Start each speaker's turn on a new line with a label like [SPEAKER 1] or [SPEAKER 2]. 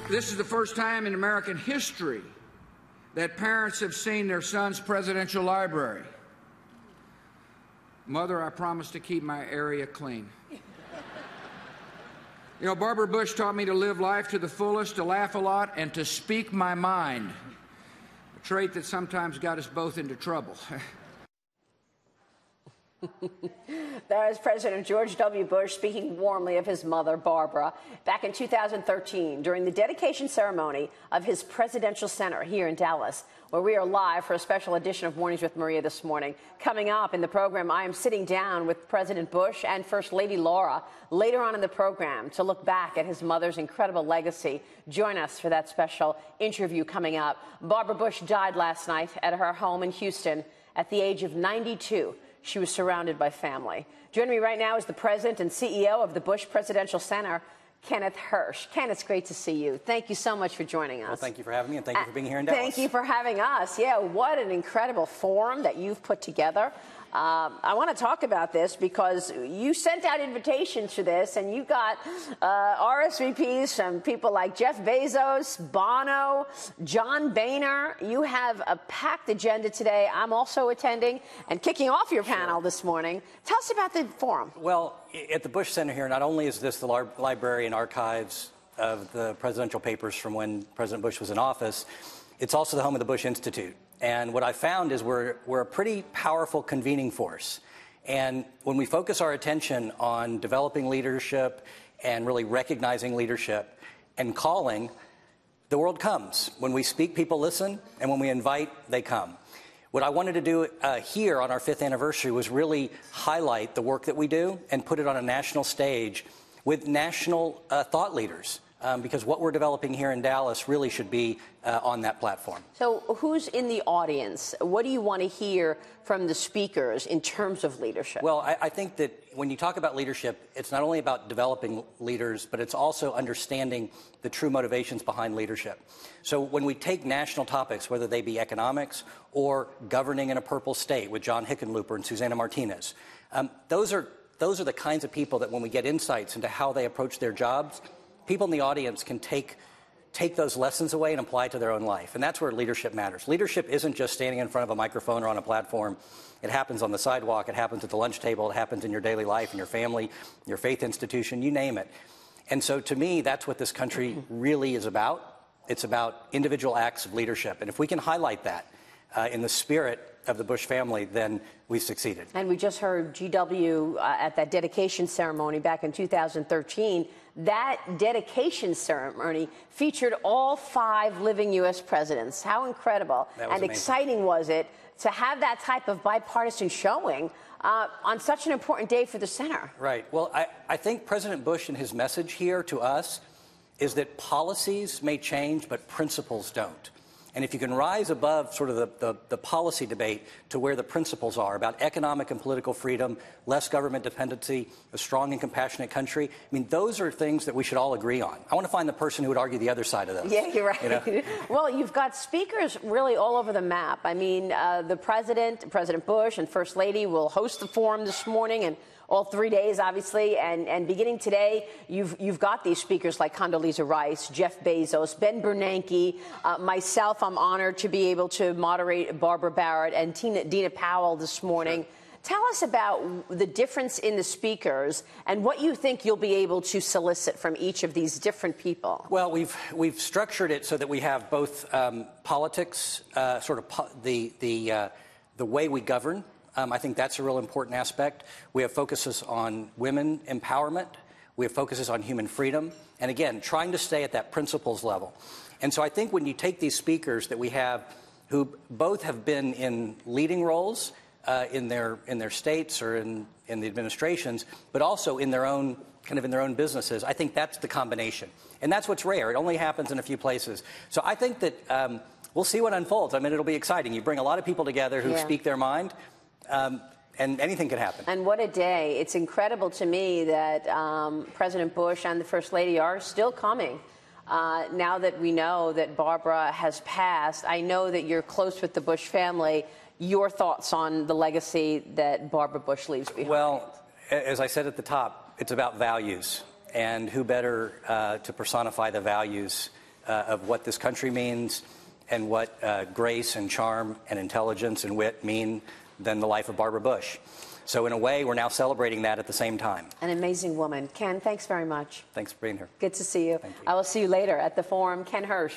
[SPEAKER 1] This is the first time in American history that parents have seen their son's presidential library. Mother, I promise to keep my area clean. You know, Barbara Bush taught me to live life to the fullest, to laugh a lot, and to speak my mind, a trait that sometimes got us both into trouble.
[SPEAKER 2] That is President George W. Bush speaking warmly of his mother, Barbara, back in 2013 during the dedication ceremony of his presidential center here in Dallas, where we are live for a special edition of Mornings with Maria this morning. Coming up in the program, I am sitting down with President Bush and First Lady Laura later on in the program to look back at his mother's incredible legacy. Join us for that special interview coming up. Barbara Bush died last night at her home in Houston at the age of 92. She was surrounded by family. Joining me right now is the president and CEO of the Bush Presidential Center, Kenneth Hersh. Ken, it's great to see you. Thank you so much for joining us.
[SPEAKER 3] Well, thank you for having me, and thank you for being here in Dallas.
[SPEAKER 2] Thank you for having us. Yeah, what an incredible forum that you've put together. I want to talk about this because you sent out invitations to this, and you got RSVPs from people like Jeff Bezos, Bono, John Boehner. You have a packed agenda today. I'm also attending and kicking off your panel this morning. Tell us about the forum.
[SPEAKER 3] Well, at the Bush Center here, not only is this the library and archives of the presidential papers from when President Bush was in office, it's also the home of the Bush Institute. And what I found is we're a pretty powerful convening force. And when we focus our attention on developing leadership and really recognizing leadership and calling, the world comes. When we speak, people listen, and when we invite, they come. What I wanted to do here on our 5th anniversary was really highlight the work that we do and put it on a national stage with national thought leaders. Because what we're developing here in Dallas really should be on that platform.
[SPEAKER 2] So who's in the audience? What do you want to hear from the speakers in terms of leadership?
[SPEAKER 3] Well, I think that when you talk about leadership, it's not only about developing leaders, but it's also understanding the true motivations behind leadership. So when we take national topics, whether they be economics or governing in a purple state with John Hickenlooper and Susana Martinez, those are the kinds of people that when we get insights into how they approach their jobs, people in the audience can take those lessons away and apply it to their own life. And that's where leadership matters. Leadership isn't just standing in front of a microphone or on a platform. It happens on the sidewalk. It happens at the lunch table. It happens in your daily life, in your family, your faith institution, you name it. And so to me, that's what this country really is about. It's about individual acts of leadership. And if we can highlight that in the spirit of the Bush family, then we've succeeded.
[SPEAKER 2] And we just heard GW at that dedication ceremony back in 2013. That dedication ceremony featured all 5 living U.S. presidents. How incredible and
[SPEAKER 3] amazing.
[SPEAKER 2] Exciting was it to have that type of bipartisan showing on such an important day for the center?
[SPEAKER 3] Right. Well, I think President Bush and his message here to us is that policies may change, but principles don't. And if you can rise above sort of the policy debate to where the principles are about economic and political freedom, less government dependency, a strong and compassionate country, I mean, those are things that we should all agree on. I want to find the person who would argue the other side of those.
[SPEAKER 2] Yeah, you're right.
[SPEAKER 3] You know?
[SPEAKER 2] Well, you've got speakers really all over the map. I mean, the President Bush and First Lady will host the forum this morning, and all 3 days, obviously, and beginning today, you've got these speakers like Condoleezza Rice, Jeff Bezos, Ben Bernanke, myself. I'm honored to be able to moderate Barbara Barrett and Dina Powell this morning. Sure. Tell us about the difference in the speakers and what you think you'll be able to solicit from each of these different people.
[SPEAKER 3] Well, we've structured it so that we have both politics, the way we govern. I think that's a real important aspect. We have focuses on women empowerment. We have focuses on human freedom. And again, trying to stay at that principles level. And so I think when you take these speakers that we have who both have been in leading roles in their states or in the administrations, but also in their own businesses, I think that's the combination. And that's what's rare. It only happens in a few places. So I think that we'll see what unfolds. I mean, it'll be exciting. You bring a lot of people together who speak their mind. And anything could happen.
[SPEAKER 2] And what a day. It's incredible to me that President Bush and the First Lady are still coming. Now that we know that Barbara has passed, I know that you're close with the Bush family. Your thoughts on the legacy that Barbara Bush leaves behind?
[SPEAKER 3] Well, as I said at the top, it's about values. And who better to personify the values of what this country means and what grace and charm and intelligence and wit mean than the life of Barbara Bush. So in a way, we're now celebrating that at the same time.
[SPEAKER 2] An amazing woman. Ken, thanks very much.
[SPEAKER 3] Thanks for being here.
[SPEAKER 2] Good to see you.
[SPEAKER 3] Thank you.
[SPEAKER 2] I will see you later at the Forum. Ken Hersh.